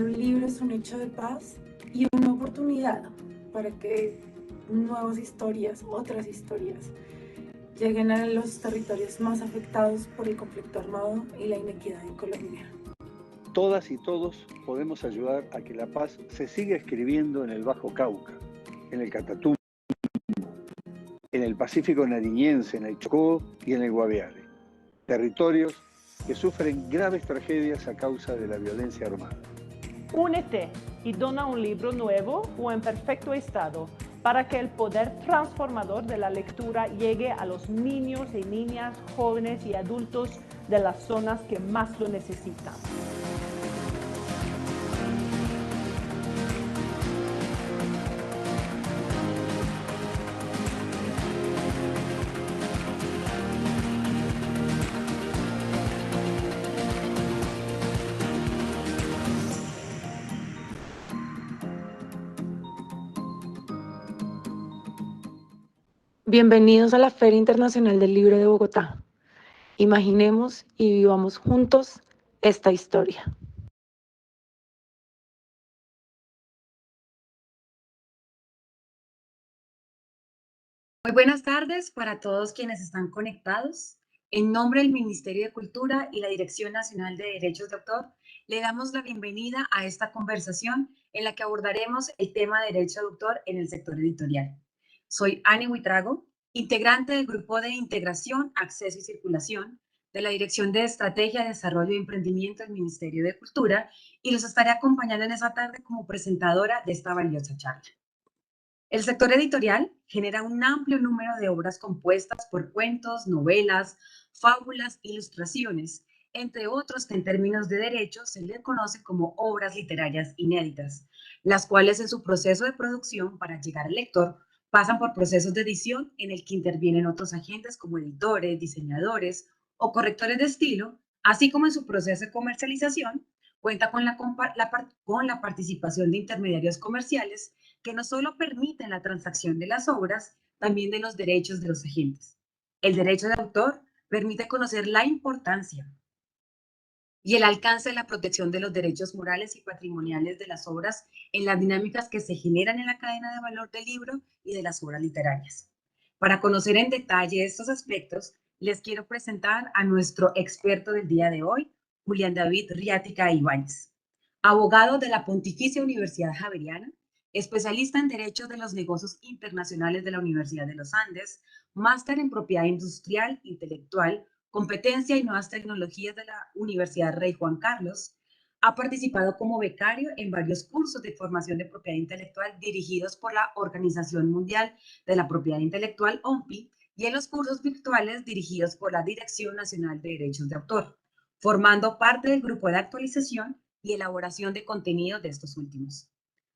Escribir un libro es un hecho de paz y una oportunidad para que nuevas historias, otras historias, lleguen a los territorios más afectados por el conflicto armado y la inequidad en Colombia. Todas y todos podemos ayudar a que la paz se siga escribiendo en el Bajo Cauca, en el Catatumbo, en el Pacífico nariñense, en el Chocó y en el Guaviare. Territorios que sufren graves tragedias a causa de la violencia armada. Únete y dona un libro nuevo o en perfecto estado para que el poder transformador de la lectura llegue a los niños y niñas, jóvenes y adultos de las zonas que más lo necesitan. Bienvenidos a la Feria Internacional del Libro de Bogotá. Imaginemos y vivamos juntos esta historia. Muy buenas tardes para todos quienes están conectados. En nombre del Ministerio de Cultura y la Dirección Nacional de Derechos de Autor, le damos la bienvenida a esta conversación en la que abordaremos el tema de derecho de autor en el sector editorial. Soy Ani Huitrago, integrante del Grupo de Integración, Acceso y Circulación de la Dirección de Estrategia, Desarrollo y Emprendimiento del Ministerio de Cultura, y los estaré acompañando en esta tarde como presentadora de esta valiosa charla. El sector editorial genera un amplio número de obras compuestas por cuentos, novelas, fábulas, ilustraciones, entre otros que en términos de derecho se les conoce como obras literarias inéditas, las cuales en su proceso de producción para llegar al lector pasan por procesos de edición en el que intervienen otros agentes como editores, diseñadores o correctores de estilo, así como en su proceso de comercialización cuenta con la participación de intermediarios comerciales que no solo permiten la transacción de las obras, también de los derechos de los agentes. El derecho de autor permite conocer la importancia y el alcance de la protección de los derechos morales y patrimoniales de las obras en las dinámicas que se generan en la cadena de valor del libro y de las obras literarias. Para conocer en detalle estos aspectos, les quiero presentar a nuestro experto del día de hoy, Julián David Riática Ibáñez, abogado de la Pontificia Universidad Javeriana, especialista en Derecho de los Negocios Internacionales de la Universidad de los Andes, máster en Propiedad Industrial Intelectual, Competencia y Nuevas Tecnologías de la Universidad Rey Juan Carlos. Ha participado como becario en varios cursos de formación de propiedad intelectual dirigidos por la Organización Mundial de la Propiedad Intelectual, OMPI, y en los cursos virtuales dirigidos por la Dirección Nacional de Derechos de Autor, formando parte del grupo de actualización y elaboración de contenidos de estos últimos.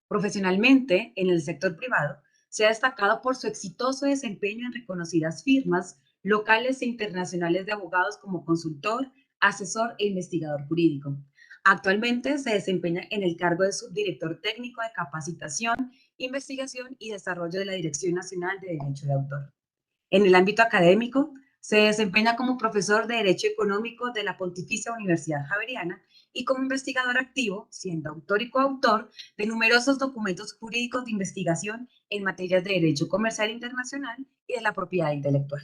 Profesionalmente, en el sector privado, se ha destacado por su exitoso desempeño en reconocidas firmas locales e internacionales de abogados como consultor, asesor e investigador jurídico. Actualmente se desempeña en el cargo de subdirector técnico de capacitación, investigación y desarrollo de la Dirección Nacional de Derecho de Autor. En el ámbito académico, se desempeña como profesor de Derecho Económico de la Pontificia Universidad Javeriana y como investigador activo, siendo autor y coautor de numerosos documentos jurídicos de investigación en materias de derecho comercial internacional y de la propiedad intelectual.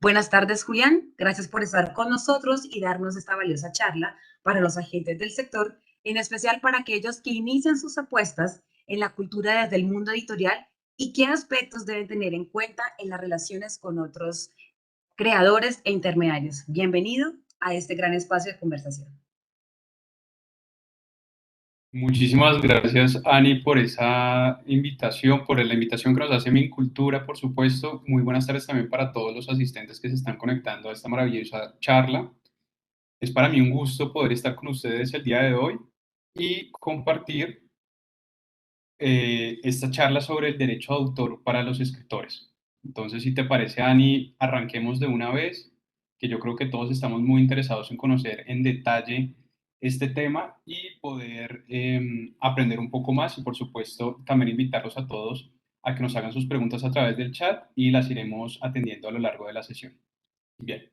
Buenas tardes, Julián. Gracias por estar con nosotros y darnos esta valiosa charla para los agentes del sector, en especial para aquellos que inician sus apuestas en la cultura desde el mundo editorial y qué aspectos deben tener en cuenta en las relaciones con otros creadores e intermediarios. Bienvenido a este gran espacio de conversación. Muchísimas gracias, Ani, por esa invitación, por la invitación que nos hace Mincultura, por supuesto. Muy buenas tardes también para todos los asistentes que se están conectando a esta maravillosa charla. Es para mí un gusto poder estar con ustedes el día de hoy y compartir esta charla sobre el derecho de autor para los escritores. Entonces, si te parece, Ani, arranquemos de una vez, que yo creo que todos estamos muy interesados en conocer en detalle este tema y poder aprender un poco más y, por supuesto, también invitarlos a todos a que nos hagan sus preguntas a través del chat y las iremos atendiendo a lo largo de la sesión. Bien,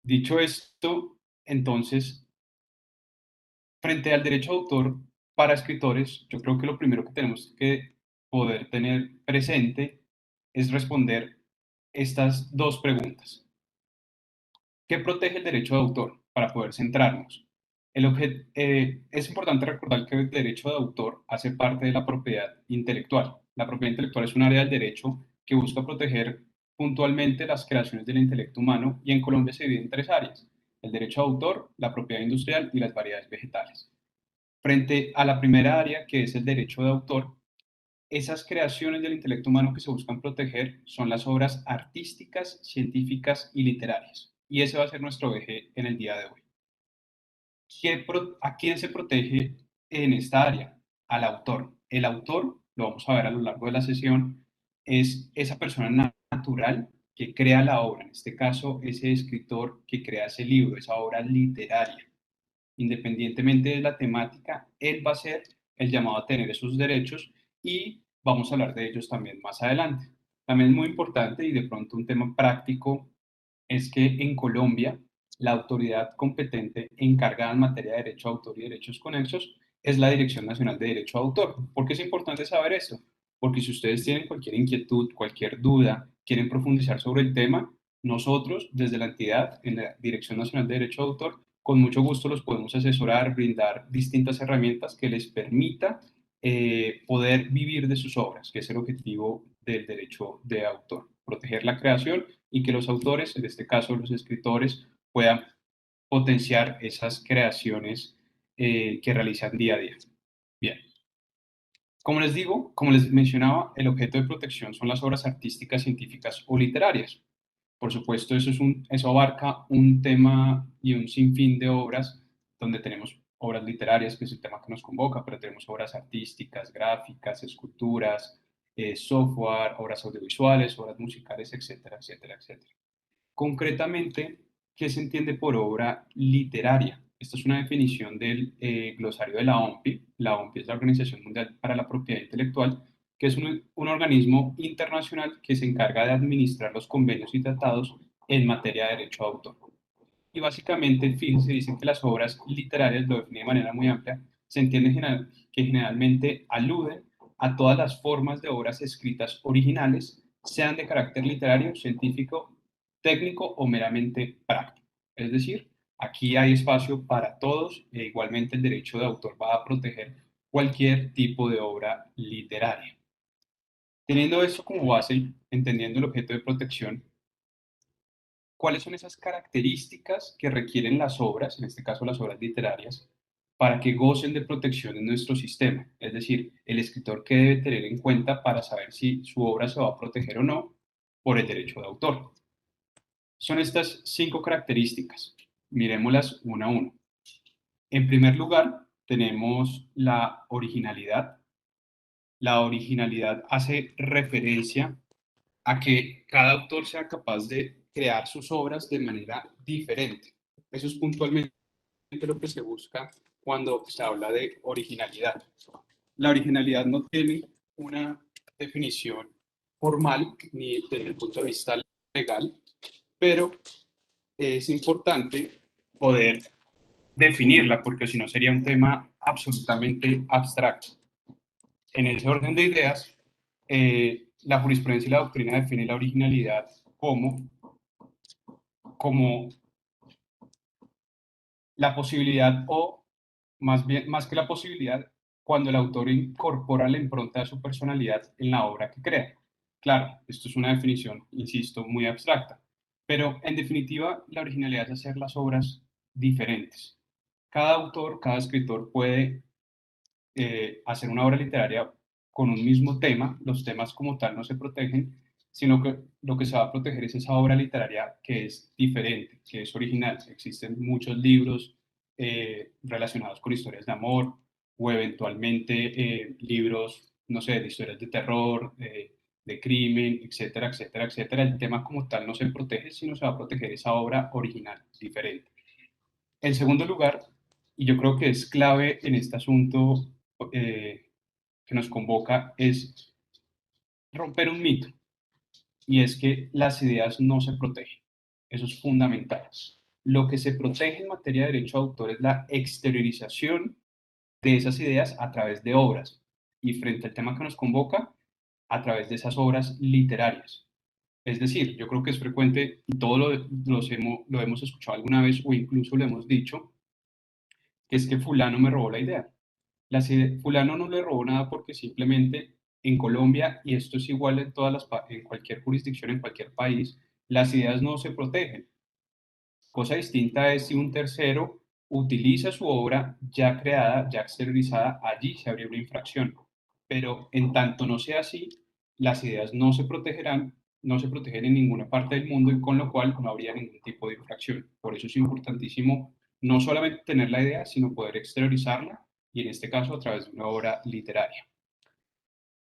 dicho esto, entonces, Frente al derecho de autor para escritores, yo creo que lo primero que tenemos que poder tener presente es responder estas dos preguntas. ¿Qué protege el derecho de autor? Para poder centrarnos. Es importante recordar que el derecho de autor hace parte de la propiedad intelectual. La propiedad intelectual es un área del derecho que busca proteger puntualmente las creaciones del intelecto humano, y en Colombia se divide en tres áreas: el derecho de autor, la propiedad industrial y las variedades vegetales. Frente a la primera área, que es el derecho de autor, esas creaciones del intelecto humano que se buscan proteger son las obras artísticas, científicas y literarias. Y ese va a ser nuestro eje en el día de hoy. ¿A quién se protege en esta área? Al autor. El autor, lo vamos a ver a lo largo de la sesión, es esa persona natural que crea la obra, en este caso ese escritor que crea ese libro, esa obra literaria. Independientemente de la temática, él va a ser el llamado a tener esos derechos, y vamos a hablar de ellos también más adelante. También es muy importante, y de pronto un tema práctico, es que en Colombia la autoridad competente encargada en materia de derecho de autor y derechos conexos es la Dirección Nacional de Derecho de Autor. ¿Por qué es importante saber esto? Porque si ustedes tienen cualquier inquietud, cualquier duda, quieren profundizar sobre el tema, nosotros desde la entidad, en la Dirección Nacional de Derecho de Autor, con mucho gusto los podemos asesorar, brindar distintas herramientas que les permita poder vivir de sus obras, que es el objetivo del derecho de autor: proteger la creación y que los autores, en este caso los escritores, puedan potenciar esas creaciones que realizan día a día. Bien, como les digo, como les mencionaba, el objeto de protección son las obras artísticas, científicas o literarias. Por supuesto, eso abarca un tema y un sinfín de obras, donde tenemos obras literarias, que es el tema que nos convoca, pero tenemos obras artísticas, gráficas, esculturas, software, obras audiovisuales, obras musicales, etcétera, etcétera, etcétera. Concretamente, ¿qué se entiende por obra literaria? Esta es una definición del glosario de la OMPI. La OMPI es la Organización Mundial para la Propiedad Intelectual, que es un organismo internacional que se encarga de administrar los convenios y tratados en materia de derecho de autor. Y básicamente, fíjense, dicen que las obras literarias, lo define de manera muy amplia, se entiende que generalmente aluden a todas las formas de obras escritas originales, sean de carácter literario, científico, técnico o meramente práctico. Es decir, aquí hay espacio para todos, e igualmente el derecho de autor va a proteger cualquier tipo de obra literaria. Teniendo esto como base, entendiendo el objeto de protección, ¿cuáles son esas características que requieren las obras, en este caso las obras literarias, para que gocen de protección en nuestro sistema? Es decir, el escritor, ¿qué debe tener en cuenta para saber si su obra se va a proteger o no por el derecho de autor? Son estas 5 características. Mirémoslas una a una. En primer lugar, tenemos la originalidad. La originalidad hace referencia a que cada autor sea capaz de crear sus obras de manera diferente. Eso es puntualmente lo que se busca cuando se habla de originalidad. La originalidad no tiene una definición formal ni desde el punto de vista legal, pero es importante poder definirla, porque si no sería un tema absolutamente abstracto. En ese orden de ideas, la jurisprudencia y la doctrina definen la originalidad como la posibilidad, o más que la posibilidad, cuando el autor incorpora la impronta de su personalidad en la obra que crea. Claro, esto es una definición, insisto, muy abstracta, pero en definitiva la originalidad es hacer las obras diferentes. Cada autor, cada escritor puede hacer una obra literaria con un mismo tema. Los temas como tal no se protegen, sino que lo que se va a proteger es esa obra literaria que es diferente, que es original. Existen muchos libros relacionados con historias de amor, o eventualmente libros, no sé, de historias de terror, de crimen, etcétera, etcétera, etcétera. El tema como tal no se protege, sino se va a proteger esa obra original, diferente. En segundo lugar, y yo creo que es clave en este asunto eh, que nos convoca, es romper un mito, y es que las ideas no se protegen. Eso es fundamental. Lo que se protege en materia de derecho de autor es la exteriorización de esas ideas a través de obras. Y frente al tema que nos convoca, a través de esas obras literarias. Es decir, yo creo que es frecuente, y todos lo hemos escuchado alguna vez o incluso lo hemos dicho, que es que fulano me robó la idea. Fulano no le robó nada porque simplemente en Colombia, y esto es igual en, en cualquier jurisdicción, en cualquier país, las ideas no se protegen. Cosa distinta es si un tercero utiliza su obra ya creada, ya exteriorizada, allí se habría una infracción. Pero en tanto no sea así, las ideas no se protegerán, no se protegen en ninguna parte del mundo y con lo cual no habría ningún tipo de infracción. Por eso es importantísimo no solamente tener la idea, sino poder exteriorizarla y en este caso a través de una obra literaria.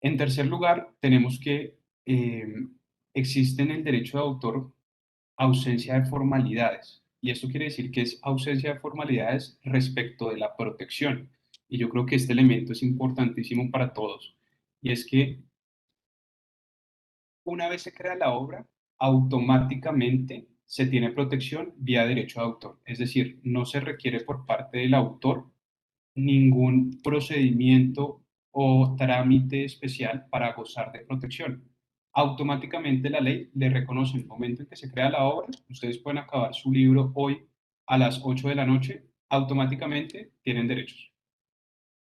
En tercer lugar, tenemos que existe en el derecho de autor ausencia de formalidades. Y esto quiere decir que es ausencia de formalidades respecto de la protección. Y yo creo que este elemento es importantísimo para todos. Y es que una vez se crea la obra, automáticamente se tiene protección vía derecho de autor. Es decir, no se requiere por parte del autor ningún procedimiento o trámite especial para gozar de protección. Automáticamente la ley le reconoce en el momento en que se crea la obra, ustedes pueden acabar su libro hoy a las 8 de la noche, automáticamente tienen derechos.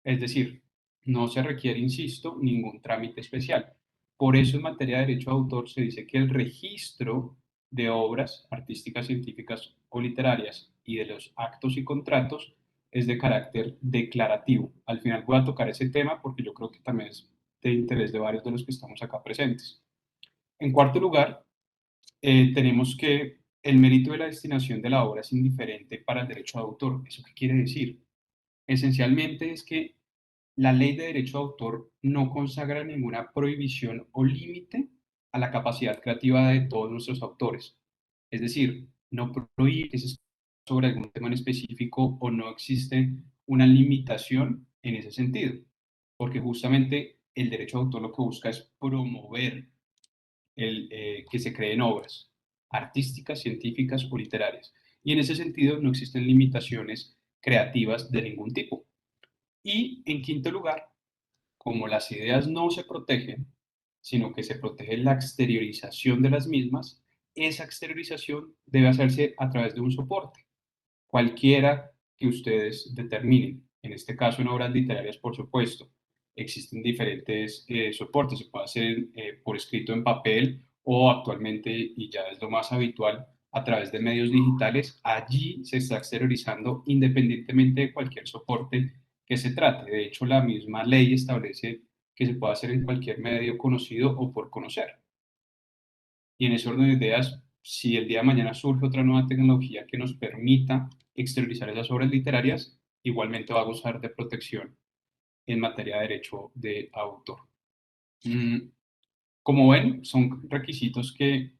Es decir, no se requiere, insisto, ningún trámite especial. Por eso en materia de derecho de autor se dice que el registro de obras artísticas, científicas o literarias y de los actos y contratos es de carácter declarativo. Al final voy a tocar ese tema porque yo creo que también es de interés de varios de los que estamos acá presentes. En cuarto lugar, tenemos que el mérito de la destinación de la obra es indiferente para el derecho de autor. ¿Eso qué quiere decir? Esencialmente es que la ley de derecho de autor no consagra ninguna prohibición o límite a la capacidad creativa de todos nuestros autores. Es decir, no prohíbe que se escriba sobre algún tema en específico o no existe una limitación en ese sentido, porque justamente el derecho de autor lo que busca es promover que se creen obras artísticas, científicas o literarias. Y en ese sentido no existen limitaciones creativas de ningún tipo. Y en quinto lugar, como las ideas no se protegen, sino que se protege la exteriorización de las mismas, esa exteriorización debe hacerse a través de un soporte, cualquiera que ustedes determinen. En este caso, en obras literarias, por supuesto, existen diferentes soportes. Se puede hacer por escrito en papel o actualmente, y ya es lo más habitual, a través de medios digitales. Allí se está exteriorizando independientemente de cualquier soporte que se trate. De hecho, la misma ley establece que se puede hacer en cualquier medio conocido o por conocer. Y en ese orden de ideas, si el día de mañana surge otra nueva tecnología que nos permita exteriorizar esas obras literarias, igualmente va a gozar de protección en materia de derecho de autor. Como ven, son requisitos que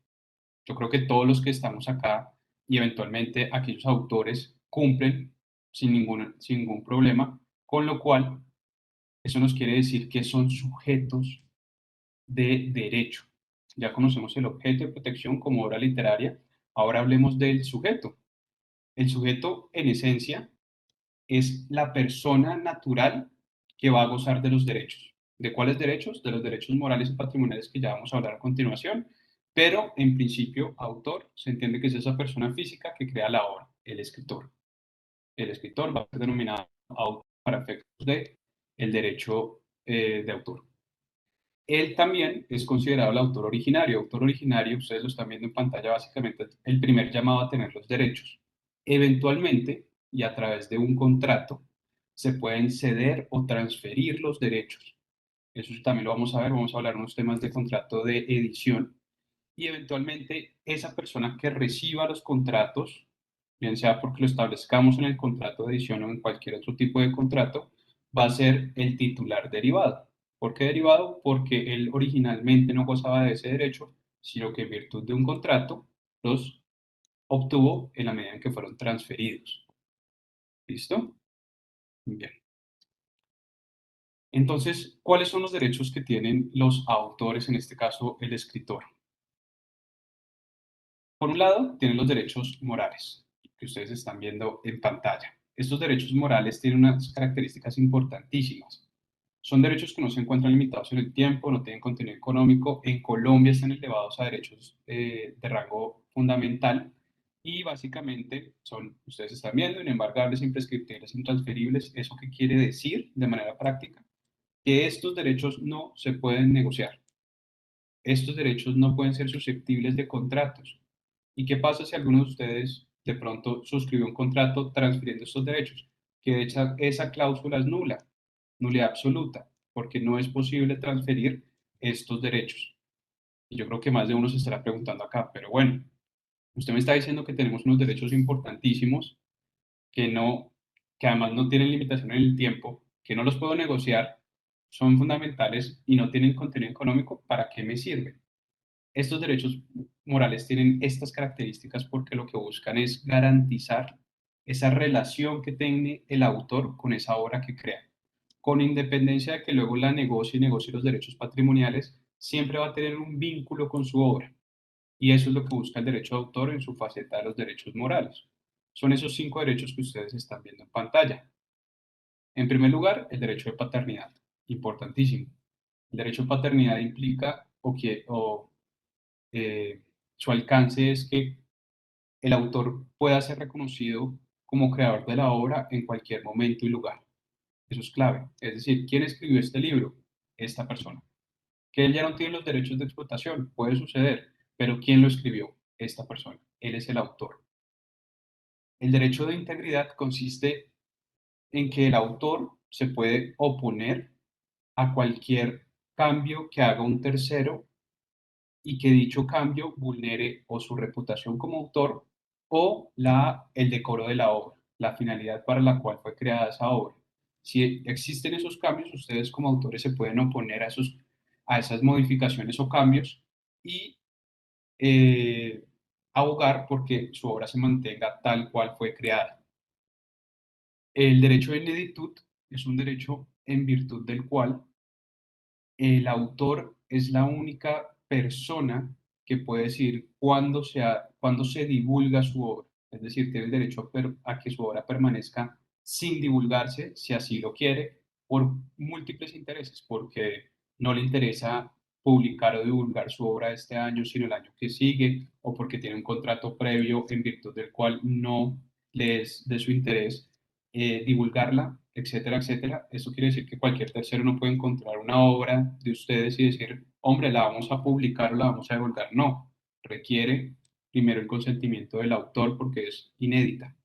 yo creo que todos los que estamos acá y eventualmente aquellos autores cumplen sin ningún problema, con lo cual eso nos quiere decir que son sujetos de derecho. Ya conocemos el objeto de protección como obra literaria, ahora hablemos del sujeto. El sujeto, en esencia, es la persona natural que va a gozar de los derechos. ¿De cuáles derechos? De los derechos morales y patrimoniales que ya vamos a hablar a continuación, pero en principio, autor se entiende que es esa persona física que crea la obra, el escritor. El escritor va a ser denominado autor para efectos de el derecho de autor. Él también es considerado el autor originario. Autor originario, ustedes lo están viendo en pantalla, básicamente el primer llamado a tener los derechos. Eventualmente, y a través de un contrato, se pueden ceder o transferir los derechos. Eso también lo vamos a ver, vamos a hablar unos temas de contrato de edición. Y eventualmente, esa persona que reciba los contratos, bien sea porque lo establezcamos en el contrato de edición o en cualquier otro tipo de contrato, va a ser el titular derivado. ¿Por qué derivado? Porque él originalmente no gozaba de ese derecho, sino que en virtud de un contrato los obtuvo en la medida en que fueron transferidos. ¿Listo? Bien. Entonces, ¿cuáles son los derechos que tienen los autores, en este caso el escritor? Por un lado, tienen los derechos morales. que ustedes están viendo en pantalla. Estos derechos morales tienen unas características importantísimas. Son derechos que no se encuentran limitados en el tiempo, no tienen contenido económico. En Colombia están elevados a derechos de rango fundamental y básicamente son, ustedes están viendo, inembargables, imprescriptibles, intransferibles. ¿Eso qué quiere decir de manera práctica? Que estos derechos no se pueden negociar. Estos derechos no pueden ser susceptibles de contratos. ¿Y qué pasa si alguno de ustedes de pronto suscribió un contrato transfiriendo estos derechos? Que esa cláusula es nula, nulidad absoluta, porque no es posible transferir estos derechos. Y yo creo que más de uno se estará preguntando acá, pero bueno, usted me está diciendo que tenemos unos derechos importantísimos que no, que además no tienen limitación en el tiempo, que no los puedo negociar, son fundamentales y no tienen contenido económico. ¿Para qué me sirven? Estos derechos morales tienen estas características porque lo que buscan es garantizar esa relación que tiene el autor con esa obra que crea. Con independencia de que luego la negocie y negocie los derechos patrimoniales, siempre va a tener un vínculo con su obra. Y eso es lo que busca el derecho de autor en su faceta de los derechos morales. Son esos 5 derechos que ustedes están viendo en pantalla. En primer lugar, el derecho de paternidad, importantísimo. El derecho de paternidad implica eh, su alcance es que el autor pueda ser reconocido como creador de la obra en cualquier momento y lugar. Eso es clave. Es decir, ¿quién escribió este libro? Esta persona. Que él ya no tiene los derechos de explotación, puede suceder, pero ¿quién lo escribió? Esta persona. Él es el autor. El derecho de integridad consiste en que el autor se puede oponer a cualquier cambio que haga un tercero y que dicho cambio vulnere o su reputación como autor o el decoro de la obra, la finalidad para la cual fue creada esa obra. Si existen esos cambios, ustedes como autores se pueden oponer a esas modificaciones o cambios y eh, abogar porque su obra se mantenga tal cual fue creada. El derecho de ineditud es un derecho en virtud del cual el autor es la única persona que puede decir cuándo se divulga su obra. Es decir, tiene el derecho a que su obra permanezca sin divulgarse, si así lo quiere, por múltiples intereses, porque no le interesa publicar o divulgar su obra este año, sino el año que sigue, o porque tiene un contrato previo en virtud del cual no le es de su interés divulgarla, etcétera, etcétera. Esto quiere decir que cualquier tercero no puede encontrar una obra de ustedes y decir, hombre, la vamos a publicar o la vamos a divulgar. No, requiere primero el consentimiento del autor porque es inédita.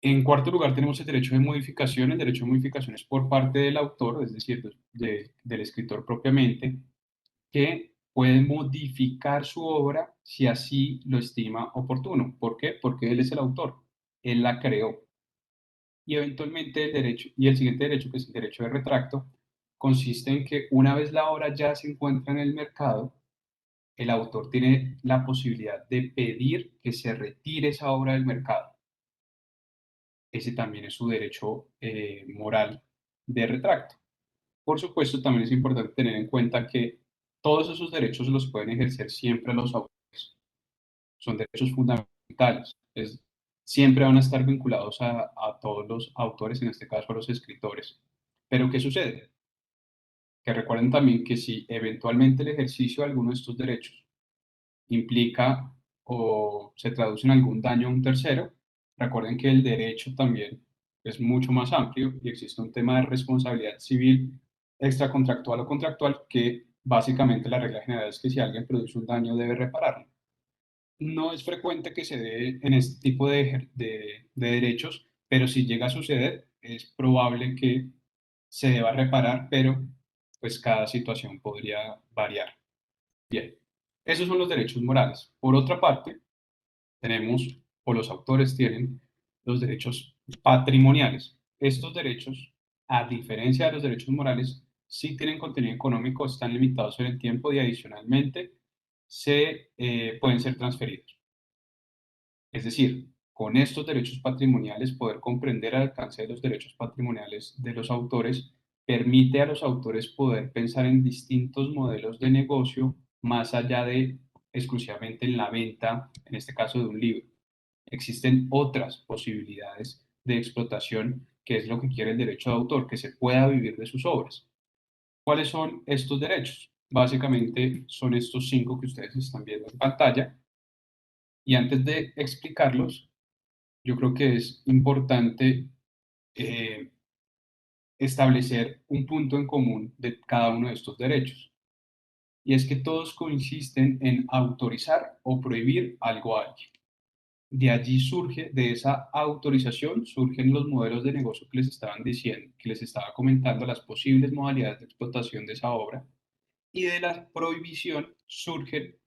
En cuarto lugar, tenemos el derecho de modificación. El derecho de modificación es por parte del autor, es decir, del escritor propiamente, que puede modificar su obra si así lo estima oportuno. ¿Por qué? Porque él es el autor, él la creó. Y eventualmente el siguiente derecho, que es el derecho de retracto, consiste en que una vez la obra ya se encuentra en el mercado, el autor tiene la posibilidad de pedir que se retire esa obra del mercado. Ese también es su derecho moral de retracto. Por supuesto, también es importante tener en cuenta que todos esos derechos los pueden ejercer siempre los autores. Son derechos fundamentales. Siempre van a estar vinculados a todos los autores, en este caso a los escritores. Pero ¿qué sucede? Que recuerden también que si eventualmente el ejercicio de alguno de estos derechos implica o se traduce en algún daño a un tercero, recuerden que el derecho también es mucho más amplio y existe un tema de responsabilidad civil extracontractual o contractual que básicamente la regla general es que si alguien produce un daño debe repararlo. No es frecuente que se dé en este tipo de derechos, pero si llega a suceder, es probable que se deba reparar, pero pues cada situación podría variar. Bien, esos son los derechos morales. Por otra parte, tenemos, o los autores tienen, los derechos patrimoniales. Estos derechos, a diferencia de los derechos morales, sí tienen contenido económico, están limitados en el tiempo y adicionalmente pueden ser transferidos. Es decir, con estos derechos patrimoniales, poder comprender el alcance de los derechos patrimoniales de los autores permite a los autores poder pensar en distintos modelos de negocio más allá de exclusivamente en la venta, en este caso de un libro. existen otras posibilidades de explotación, que es lo que quiere el derecho de autor, que se pueda vivir de sus obras. ¿Cuáles son estos derechos? Básicamente son estos 5 que ustedes están viendo en pantalla. Y antes de explicarlos, yo creo que es importante establecer un punto en común de cada uno de estos derechos. Y es que todos consisten en autorizar o prohibir algo a alguien. De allí surge, de esa autorización, surgen los modelos de negocio que les estaban diciendo, que les estaba comentando, las posibles modalidades de explotación de esa obra. Y de la prohibición surge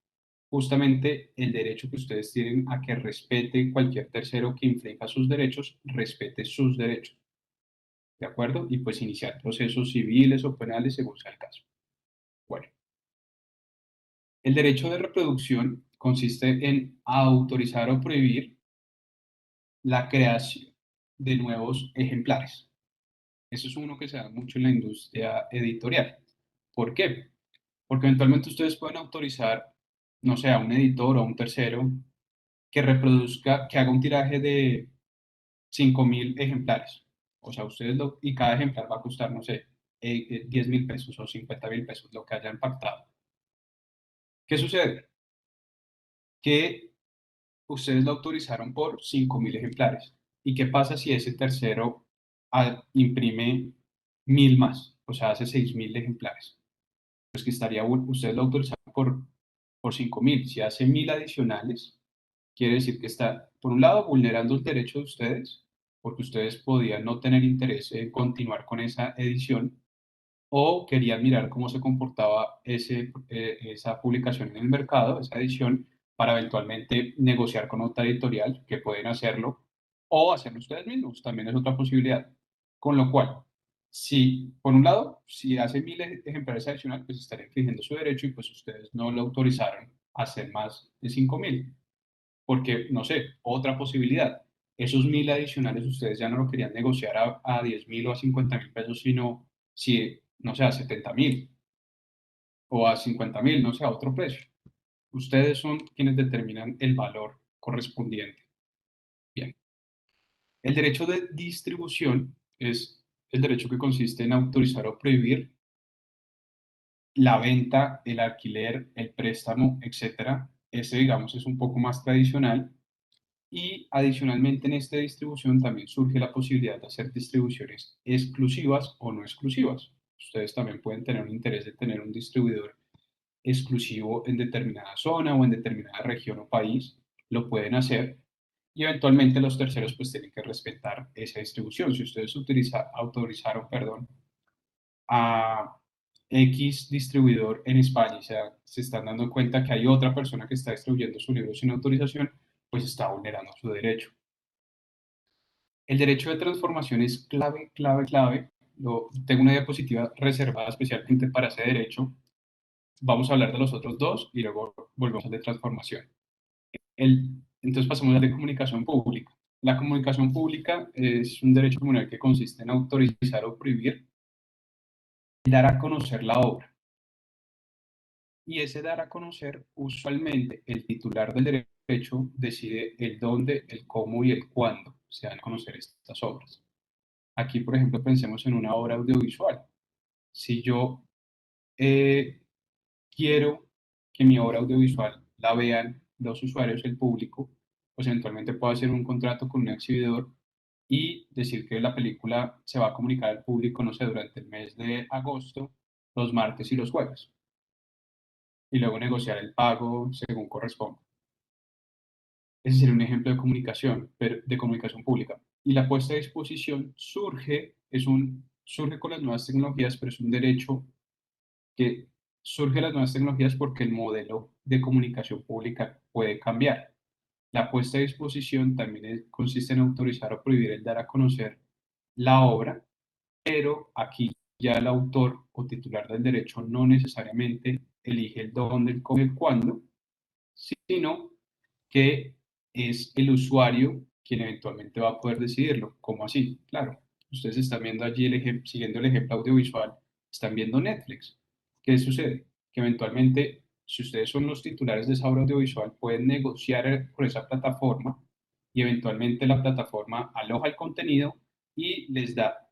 justamente el derecho que ustedes tienen a que respete cualquier tercero que infrinja sus derechos, respete sus derechos. ¿De acuerdo? Y pues iniciar procesos civiles o penales según sea el caso. Bueno, el derecho de reproducción consiste en autorizar o prohibir la creación de nuevos ejemplares. Eso es uno que se da mucho en la industria editorial. ¿Por qué? Porque eventualmente ustedes pueden autorizar, no sé, a un editor o a un tercero que reproduzca, que haga un tiraje de 5.000 ejemplares. O sea, y cada ejemplar va a costar, no sé, 10.000 pesos o 50.000 pesos, lo que hayan pactado. ¿Qué sucede? Que ustedes lo autorizaron por 5.000 ejemplares. ¿Y qué pasa si ese tercero imprime 1.000 más? O sea, hace 6.000 ejemplares. Pues que ustedes lo autorizaron por 5.000. Si hace 1.000 adicionales, quiere decir que está, por un lado, vulnerando el derecho de ustedes, porque ustedes podían no tener interés en continuar con esa edición, o querían mirar cómo se comportaba esa publicación en el mercado, esa edición, para eventualmente negociar con otra editorial, que pueden hacerlo, o hacerlo ustedes mismos, también es otra posibilidad. Con lo cual, si, por un lado, si hace 1.000 ejemplares adicionales, pues estaría infringiendo su derecho y pues ustedes no lo autorizaron a hacer más de 5.000. Porque, no sé, otra posibilidad, esos 1.000 adicionales ustedes ya no lo querían negociar a 10.000 o a 50.000 pesos, sino si, no sé, a 70.000 o a 50.000, no sé, a otro precio. Ustedes son quienes determinan el valor correspondiente. Bien. El derecho de distribución es el derecho que consiste en autorizar o prohibir la venta, el alquiler, el préstamo, etcétera. Ese, digamos, es un poco más tradicional. Y adicionalmente en esta distribución también surge la posibilidad de hacer distribuciones exclusivas o no exclusivas. Ustedes también pueden tener un interés de tener un distribuidor exclusivo en determinada zona o en determinada región o país, lo pueden hacer. Y eventualmente los terceros pues tienen que respetar esa distribución. Si ustedes autorizaron, a X distribuidor en España, o sea, se están dando cuenta que hay otra persona que está distribuyendo su libro sin autorización, pues está vulnerando su derecho. El derecho de transformación es clave, clave, clave. Tengo una diapositiva reservada especialmente para ese derecho. Vamos a hablar de los otros dos y luego volvemos al de transformación. Entonces pasamos al de comunicación pública. La comunicación pública es un derecho comunal que consiste en autorizar o prohibir dar a conocer la obra. Y ese dar a conocer, usualmente el titular del derecho decide el dónde, el cómo y el cuándo se dan a conocer estas obras. Aquí, por ejemplo, pensemos en una obra audiovisual. Si yo quiero que mi obra audiovisual la vean los usuarios, el público, pues eventualmente puedo hacer un contrato con un exhibidor y decir que la película se va a comunicar al público, no sé, durante el mes de agosto, los martes y los jueves. Y luego negociar el pago según corresponda. Ese sería un ejemplo de comunicación pública. Y la puesta a disposición surge con las nuevas tecnologías, pero es un derecho que surge de las nuevas tecnologías porque el modelo de comunicación pública puede cambiar. La puesta a disposición también consiste en autorizar o prohibir el dar a conocer la obra, pero aquí ya el autor o titular del derecho no necesariamente elige el dónde, el cómo y el cuándo, sino que es el usuario quien eventualmente va a poder decidirlo. ¿Cómo así? Claro, ustedes están viendo allí, siguiendo el ejemplo audiovisual, están viendo Netflix. ¿Qué sucede? Que eventualmente, si ustedes son los titulares de esa obra audiovisual, pueden negociar por esa plataforma y eventualmente la plataforma aloja el contenido y les da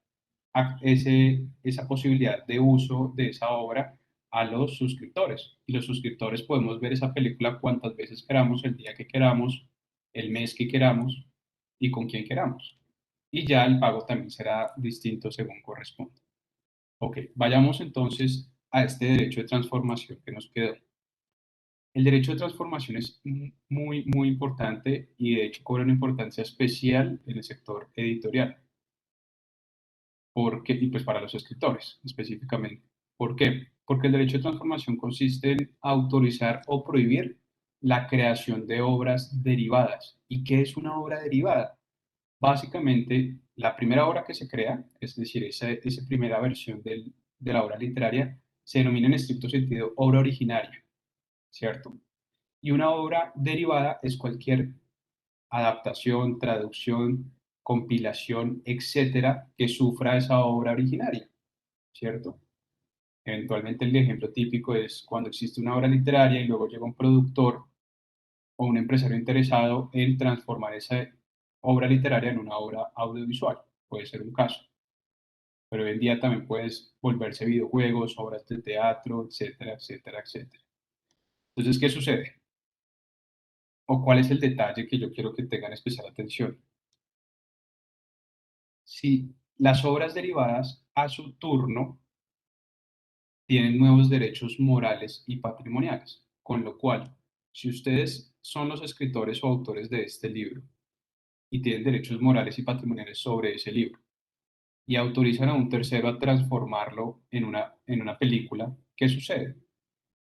esa posibilidad de uso de esa obra a los suscriptores. Y los suscriptores podemos ver esa película cuantas veces queramos, el día que queramos, el mes que queramos y con quien queramos. Y ya el pago también será distinto según corresponda. Ok, vayamos entonces a este derecho de transformación que nos quedó. El derecho de transformación es muy, muy importante y de hecho cobra una importancia especial en el sector editorial. Y pues para los escritores específicamente. ¿Por qué? Porque el derecho de transformación consiste en autorizar o prohibir la creación de obras derivadas. ¿Y qué es una obra derivada? Básicamente, la primera obra que se crea, es decir, esa primera versión de la obra literaria, se denomina en estricto sentido obra originaria, ¿cierto? Y una obra derivada es cualquier adaptación, traducción, compilación, etcétera, que sufra esa obra originaria, ¿cierto? Eventualmente el ejemplo típico es cuando existe una obra literaria y luego llega un productor o un empresario interesado en transformar esa obra literaria en una obra audiovisual. Puede ser un caso. Pero hoy en día también puedes volverse videojuegos, obras de teatro, etcétera, etcétera, etcétera. Entonces, ¿qué sucede? ¿O cuál es el detalle que yo quiero que tengan especial atención? Si las obras derivadas a su turno tienen nuevos derechos morales y patrimoniales, con lo cual, si ustedes son los escritores o autores de este libro y tienen derechos morales y patrimoniales sobre ese libro y autorizan a un tercero a transformarlo en una película, ¿qué sucede?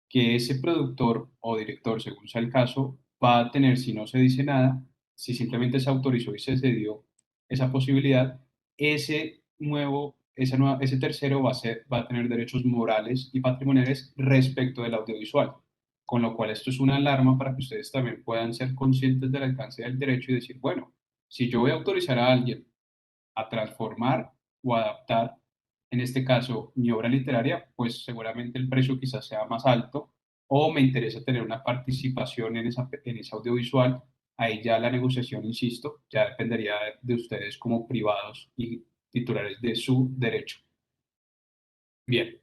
Que ese productor o director, según sea el caso, va a tener, si no se dice nada, si simplemente se autorizó y se cedió esa posibilidad, ese tercero va a tener derechos morales y patrimoniales respecto del audiovisual. Con lo cual esto es una alarma para que ustedes también puedan ser conscientes del alcance del derecho y decir, bueno, si yo voy a autorizar a alguien a transformar o adaptar, en este caso, mi obra literaria, pues seguramente el precio quizás sea más alto o me interesa tener una participación en esa audiovisual. Ahí ya la negociación, insisto, ya dependería de ustedes como privados y titulares de su derecho. Bien,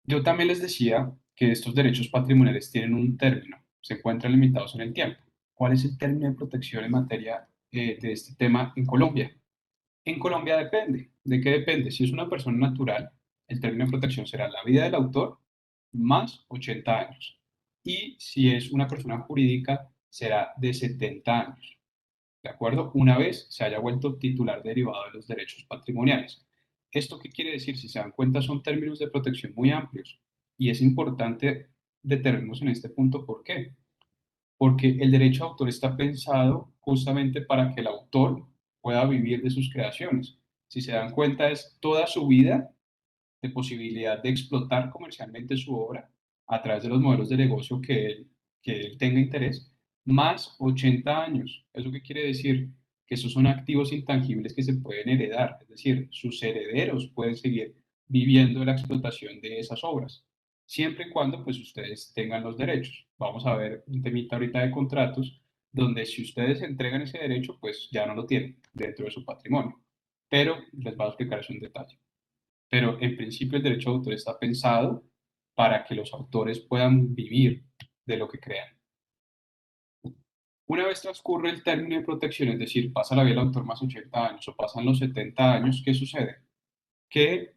yo también les decía que estos derechos patrimoniales tienen un término, se encuentran limitados en el tiempo. ¿Cuál es el término de protección en materia de este tema en Colombia? En Colombia depende. ¿De qué depende? Si es una persona natural, el término de protección será la vida del autor más 80 años. Y si es una persona jurídica, será de 70 años. ¿De acuerdo? Una vez se haya vuelto titular derivado de los derechos patrimoniales. ¿Esto qué quiere decir? Si se dan cuenta, son términos de protección muy amplios. Y es importante detenernos en este punto. ¿Por qué? Porque el derecho de autor está pensado justamente para que el autor pueda vivir de sus creaciones. Si se dan cuenta, es toda su vida de posibilidad de explotar comercialmente su obra a través de los modelos de negocio que él tenga interés, más 80 años. ¿Eso qué quiere decir? Que esos son activos intangibles que se pueden heredar, es decir, sus herederos pueden seguir viviendo de la explotación de esas obras, siempre y cuando pues ustedes tengan los derechos. Vamos a ver un temita ahorita de contratos, donde si ustedes entregan ese derecho, pues ya no lo tienen dentro de su patrimonio. Pero les voy a explicar eso en detalle. Pero en principio el derecho de autor está pensado para que los autores puedan vivir de lo que crean. Una vez transcurre el término de protección, es decir, pasa la vida del autor más 80 años o pasan los 70 años, ¿qué sucede? Que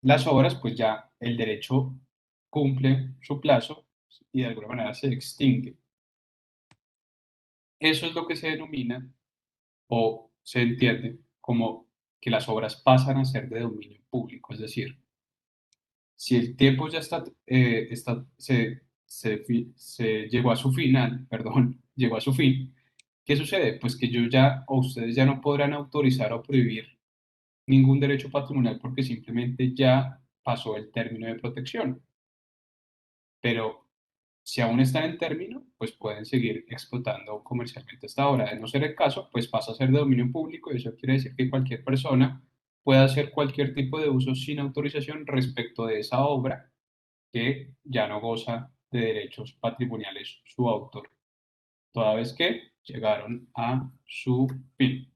las obras, pues ya el derecho cumple su plazo y de alguna manera se extingue. Eso es lo que se denomina o se entiende como que las obras pasan a ser de dominio público, es decir, si el tiempo ya se llegó a su final, perdón, llegó a su fin, ¿qué sucede? Pues que o ustedes ya no podrán autorizar o prohibir ningún derecho patrimonial porque simplemente ya pasó el término de protección. Pero si aún están en término, pues pueden seguir explotando comercialmente esta obra. De no ser el caso, pues pasa a ser de dominio público y eso quiere decir que cualquier persona puede hacer cualquier tipo de uso sin autorización respecto de esa obra que ya no goza de derechos patrimoniales su autor, toda vez que llegaron a su fin.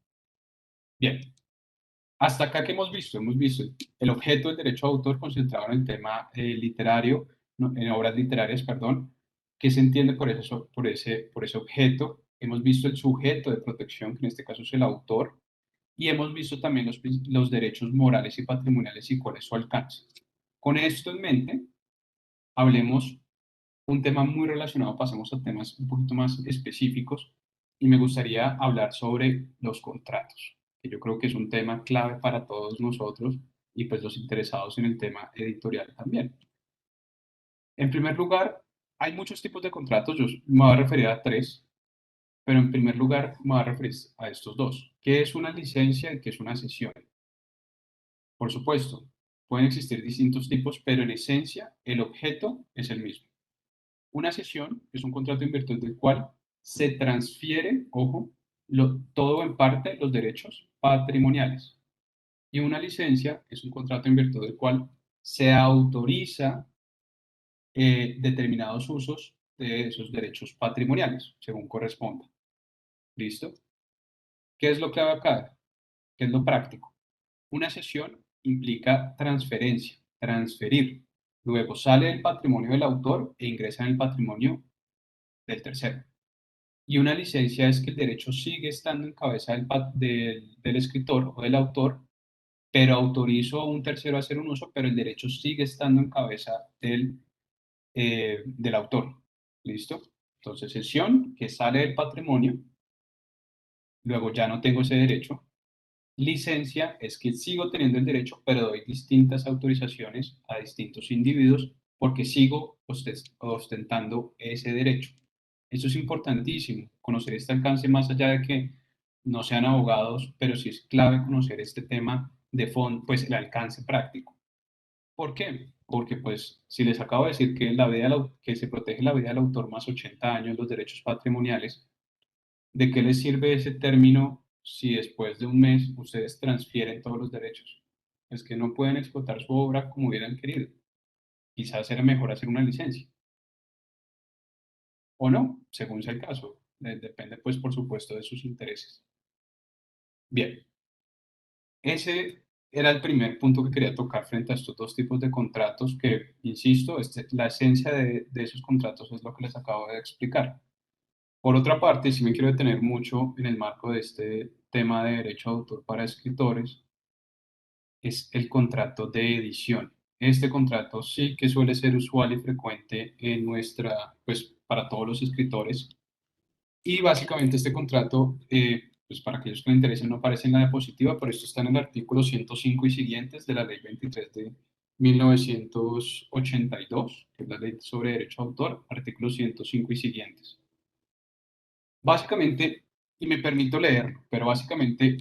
Bien, hasta acá que hemos visto el objeto del derecho de autor concentrado en el tema literario, no, en obras literarias, perdón, que se entiende por ese objeto. Hemos visto el sujeto de protección, que en este caso es el autor, y hemos visto también los derechos morales y patrimoniales y cuál es su alcance. Con esto en mente, hablemos un tema muy relacionado, pasemos a temas un poquito más específicos, y me gustaría hablar sobre los contratos, que yo creo que es un tema clave para todos nosotros y pues los interesados en el tema editorial también. En primer lugar, hay muchos tipos de contratos, yo me voy a referir a tres, pero en primer lugar me voy a referir a estos dos. ¿Qué es una licencia y qué es una cesión? Por supuesto, pueden existir distintos tipos, pero en esencia el objeto es el mismo. Una cesión es un contrato en virtud del cual se transfiere, ojo, todo o en parte los derechos patrimoniales. Y una licencia es un contrato en virtud del cual se autoriza determinados usos de esos derechos patrimoniales, según corresponda. ¿Listo? ¿Qué es lo clave acá? ¿Qué es lo práctico? Una cesión implica transferencia, transferir. Luego sale del patrimonio del autor e ingresa en el patrimonio del tercero. Y una licencia es que el derecho sigue estando en cabeza del escritor o del autor, pero autorizo a un tercero a hacer un uso, pero el derecho sigue estando en cabeza del autor. ¿Listo? Entonces, cesión que sale del patrimonio, luego ya no tengo ese derecho. Licencia es que sigo teniendo el derecho, pero doy distintas autorizaciones a distintos individuos porque sigo ostentando ese derecho. Eso es importantísimo, conocer este alcance más allá de que no sean abogados, pero sí es clave conocer este tema de fondo, pues el alcance práctico. ¿Por qué? Porque pues si les acabo de decir que, que se protege la vida del autor más 80 años, los derechos patrimoniales, ¿de qué les sirve ese término si después de un mes ustedes transfieren todos los derechos? Es que no pueden explotar su obra como hubieran querido. Quizás era mejor hacer una licencia. O no, según sea el caso. Depende, pues, por supuesto, de sus intereses. Bien, ese era el primer punto que quería tocar frente a estos dos tipos de contratos que, insisto, la esencia de esos contratos es lo que les acabo de explicar. Por otra parte, sí me quiero detener mucho en el marco de este tema de derecho de autor para escritores, es el contrato de edición. Este contrato sí que suele ser usual y frecuente en pues para todos los escritores. Y básicamente este contrato, pues para aquellos que les interesen, no aparece en la diapositiva, pero esto está en el artículo 105 y siguientes de la Ley 23 de 1982, que es la Ley sobre Derecho de Autor, artículo 105 y siguientes. Básicamente, y me permito leer, pero básicamente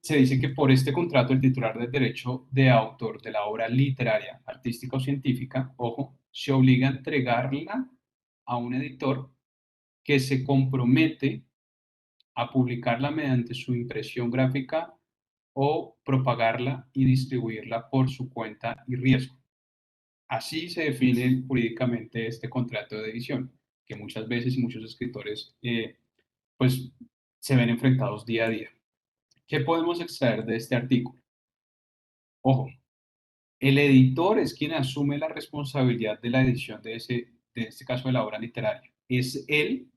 se dice que por este contrato el titular del derecho de autor de la obra literaria, artística o científica, ojo, se obliga a entregarla a un editor que se compromete a publicarla mediante su impresión gráfica o propagarla y distribuirla por su cuenta y riesgo. Así se define jurídicamente este contrato de edición, que muchas veces y muchos escritores pues se ven enfrentados día a día. ¿Qué podemos extraer de este artículo? Ojo, el editor es quien asume la responsabilidad de la edición de este caso de la obra literaria. Es él,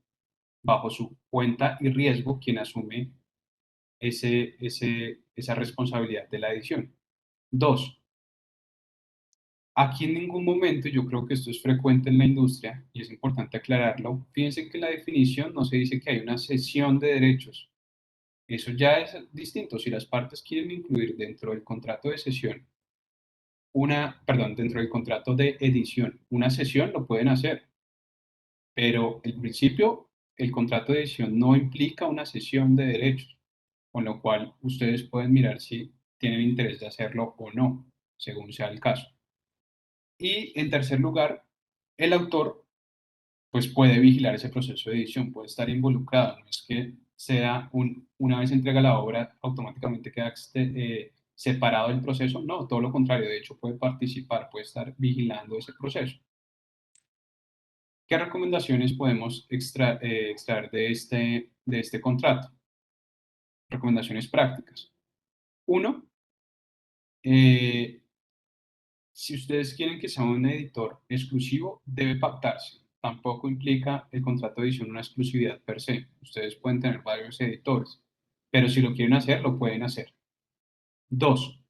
bajo su cuenta y riesgo, quien asume esa responsabilidad de la edición. Dos, aquí en ningún momento, yo creo que esto es frecuente en la industria y es importante aclararlo, fíjense que en la definición no se dice que hay una cesión de derechos. Eso ya es distinto. Si las partes quieren incluir dentro del contrato de cesión dentro del contrato de edición, una cesión lo pueden hacer, pero en principio el contrato de edición no implica una cesión de derechos, con lo cual ustedes pueden mirar si tienen interés de hacerlo o no, según sea el caso. Y en tercer lugar, el autor pues puede vigilar ese proceso de edición, puede estar involucrado, no es que sea una vez entrega la obra, automáticamente queda separado del proceso, no, todo lo contrario, de hecho puede participar, puede estar vigilando ese proceso. ¿Qué recomendaciones podemos extraer de este contrato? Recomendaciones prácticas. Uno, eh, si ustedes quieren que sea un editor exclusivo, debe pactarse. Tampoco implica el contrato de edición una exclusividad per se. Ustedes pueden tener varios editores, pero si lo quieren hacer, lo pueden hacer. Dos,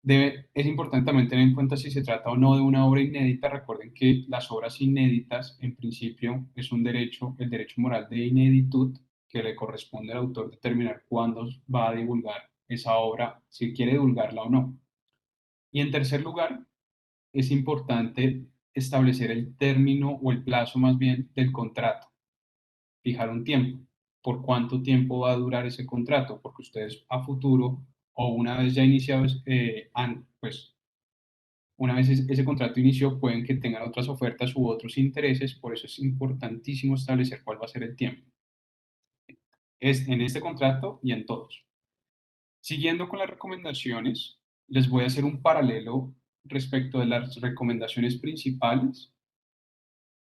es importante también tener en cuenta si se trata o no de una obra inédita. Recuerden que las obras inéditas, en principio, es un derecho, el derecho moral de ineditud, que le corresponde al autor determinar cuándo va a divulgar esa obra, si quiere divulgarla o no. Y en tercer lugar, es importante establecer el término o el plazo más bien del contrato, fijar un tiempo. ¿Por cuánto tiempo va a durar ese contrato? Porque ustedes a futuro o una vez ya iniciados, pues una vez ese contrato inició, pueden que tengan otras ofertas u otros intereses, por eso es importantísimo establecer cuál va a ser el tiempo. Es en este contrato y en todos. Siguiendo con las recomendaciones, les voy a hacer un paralelo respecto de las recomendaciones principales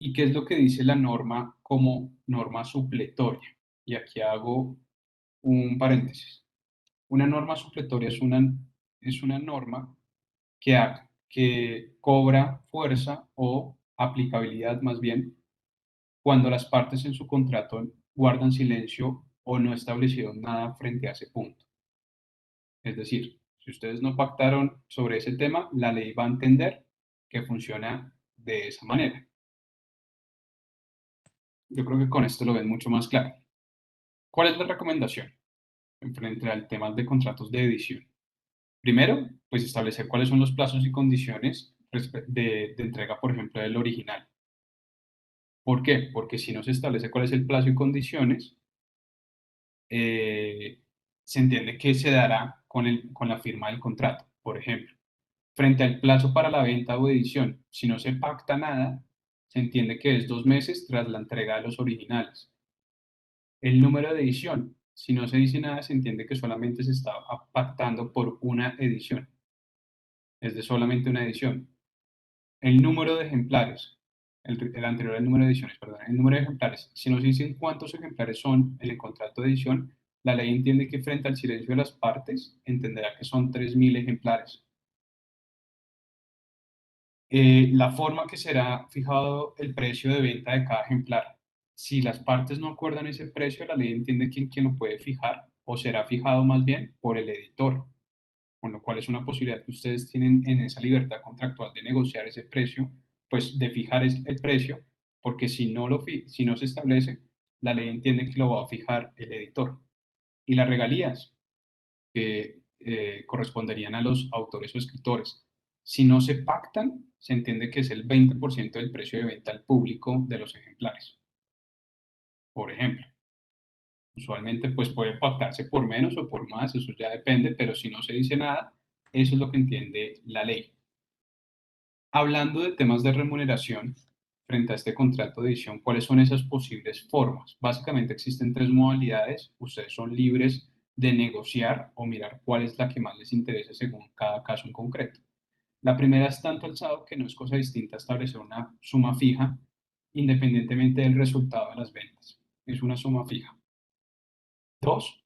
y qué es lo que dice la norma como norma supletoria. Y aquí hago un paréntesis. Una norma supletoria es una norma que cobra fuerza o aplicabilidad más bien cuando las partes en su contrato guardan silencio o no establecieron nada frente a ese punto. Es decir, si ustedes no pactaron sobre ese tema, la ley va a entender que funciona de esa manera. Yo creo que con esto lo ven mucho más claro. ¿Cuál es la recomendación en frente al tema de contratos de edición? Primero, pues establecer cuáles son los plazos y condiciones de entrega, por ejemplo, del original. ¿Por qué? Porque si no se establece cuál es el plazo y condiciones, se entiende que se dará con la firma del contrato. Por ejemplo, frente al plazo para la venta o edición, si no se pacta nada, se entiende que es 2 meses tras la entrega de los originales. El número de edición, si no se dice nada, se entiende que solamente se está pactando por una edición, es de solamente una edición. El número de ejemplares, el anterior al número de ediciones, perdón, el número de ejemplares, si no se dicen cuántos ejemplares son en el contrato de edición, la ley entiende que frente al silencio de las partes, entenderá que son 3.000 ejemplares. La forma que será fijado el precio de venta de cada ejemplar. Si las partes no acuerdan ese precio, la ley entiende quién lo puede fijar o será fijado más bien por el editor, con lo cual es una posibilidad que ustedes tienen en esa libertad contractual de negociar ese precio, pues de fijar el precio, porque si no se establece, la ley entiende que lo va a fijar el editor. Y las regalías que corresponderían a los autores o escritores. Si no se pactan, se entiende que es el 20% del precio de venta al público de los ejemplares. Por ejemplo, usualmente pues puede pactarse por menos o por más, eso ya depende, pero si no se dice nada, eso es lo que entiende la ley. Hablando de temas de remuneración, frente a este contrato de edición, ¿cuáles son esas posibles formas? Básicamente existen tres modalidades. Ustedes son libres de negociar o mirar cuál es la que más les interesa según cada caso en concreto. La primera es tanto alzado que no es cosa distinta a establecer una suma fija independientemente del resultado de las ventas. Es una suma fija. Dos,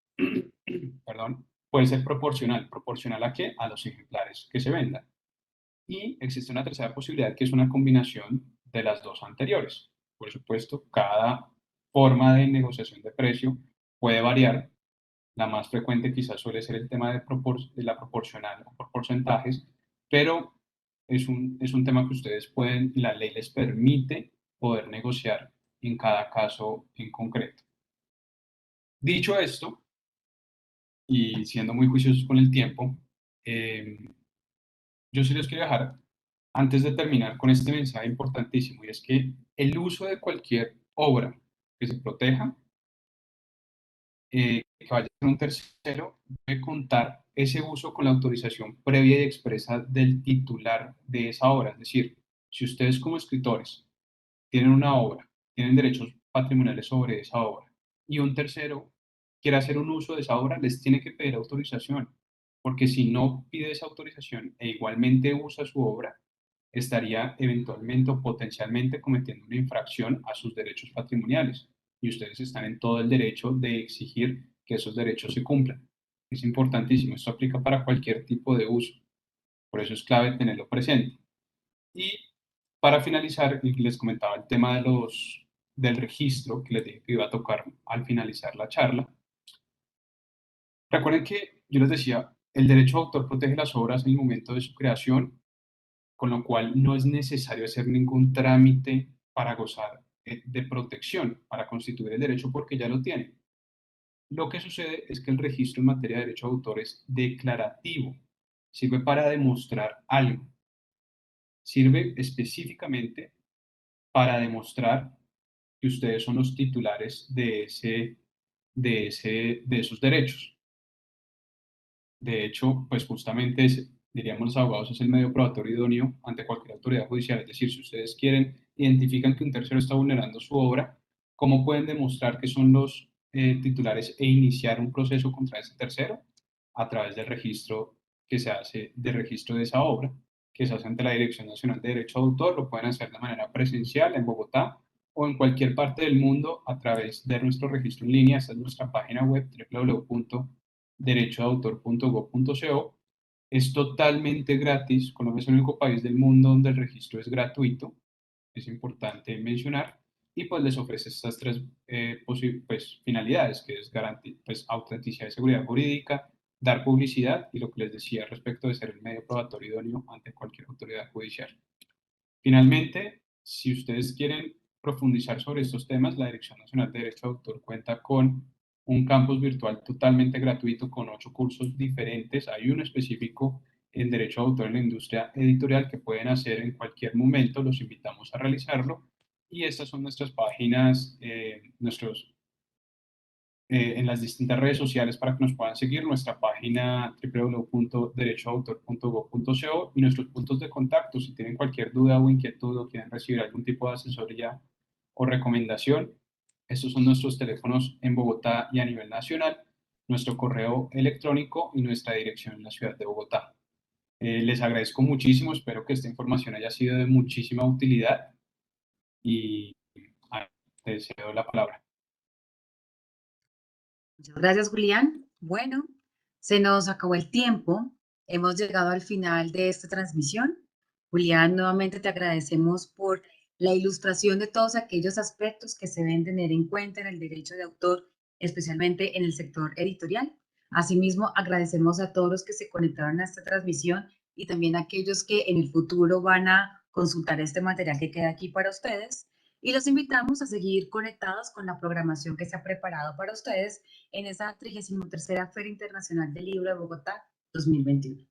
perdón, puede ser proporcional. ¿Proporcional a qué? A los ejemplares que se vendan. Y existe una tercera posibilidad que es una combinación de las dos anteriores. Por supuesto, cada forma de negociación de precio puede variar. La más frecuente quizás suele ser el tema de la proporcional o por porcentajes, pero es un tema que ustedes pueden, la ley les permite poder negociar en cada caso en concreto. Dicho esto, y siendo muy juiciosos con el tiempo, yo sí les quiero dejar, antes de terminar con este mensaje importantísimo, y es que el uso de cualquier obra que se proteja, que vaya a ser un tercero, debe contar ese uso con la autorización previa y expresa del titular de esa obra. Es decir, si ustedes como escritores tienen una obra, tienen derechos patrimoniales sobre esa obra, y un tercero quiere hacer un uso de esa obra, les tiene que pedir autorización, porque si no pide esa autorización e igualmente usa su obra, estaría eventualmente o potencialmente cometiendo una infracción a sus derechos patrimoniales. Y ustedes están en todo el derecho de exigir que esos derechos se cumplan. Es importantísimo, esto aplica para cualquier tipo de uso. Por eso es clave tenerlo presente. Y para finalizar, les comentaba el tema del registro que les dije que iba a tocar al finalizar la charla. Recuerden que yo les decía, el derecho de autor protege las obras en el momento de su creación, con lo cual no es necesario hacer ningún trámite para gozar de protección, para constituir el derecho, porque ya lo tiene. Lo que sucede es que el registro en materia de derecho de autor es declarativo, sirve para demostrar algo, sirve específicamente para demostrar que ustedes son los titulares de esos derechos. De hecho, pues justamente diríamos los abogados, es el medio probatorio idóneo ante cualquier autoridad judicial. Es decir, si ustedes identifican que un tercero está vulnerando su obra, ¿cómo pueden demostrar que son los titulares e iniciar un proceso contra ese tercero? A través del registro que se hace, de registro de esa obra, que se hace ante la Dirección Nacional de Derecho de Autor. Lo pueden hacer de manera presencial en Bogotá o en cualquier parte del mundo a través de nuestro registro en línea. Esta es nuestra página web, www.derechodeautor.gov.co. Es totalmente gratis. Colombia es el único país del mundo donde el registro es gratuito. Es importante mencionar. Y pues les ofrece estas tres finalidades, que es autenticidad y seguridad jurídica, dar publicidad y lo que les decía respecto de ser el medio probatorio idóneo ante cualquier autoridad judicial. Finalmente, si ustedes quieren profundizar sobre estos temas, la Dirección Nacional de Derecho de Autor cuenta con un campus virtual totalmente gratuito con 8 cursos diferentes. Hay uno específico en Derecho de Autor en la industria editorial que pueden hacer en cualquier momento. Los invitamos a realizarlo. Y estas son nuestras páginas, en las distintas redes sociales para que nos puedan seguir, nuestra página www.derechoautor.gov.co y nuestros puntos de contacto. Si tienen cualquier duda o inquietud o quieren recibir algún tipo de asesoría o recomendación, estos son nuestros teléfonos en Bogotá y a nivel nacional, nuestro correo electrónico y nuestra dirección en la ciudad de Bogotá. Les agradezco muchísimo, espero que esta información haya sido de muchísima utilidad y te cedo la palabra. Muchas gracias, Julián. Bueno, se nos acabó el tiempo. Hemos llegado al final de esta transmisión. Julián, nuevamente te agradecemos por la ilustración de todos aquellos aspectos que se deben tener en cuenta en el derecho de autor, especialmente en el sector editorial. Asimismo, agradecemos a todos los que se conectaron a esta transmisión y también a aquellos que en el futuro van a consultar este material que queda aquí para ustedes. Y los invitamos a seguir conectados con la programación que se ha preparado para ustedes en esa 33ª Feria Internacional del Libro de Bogotá 2021.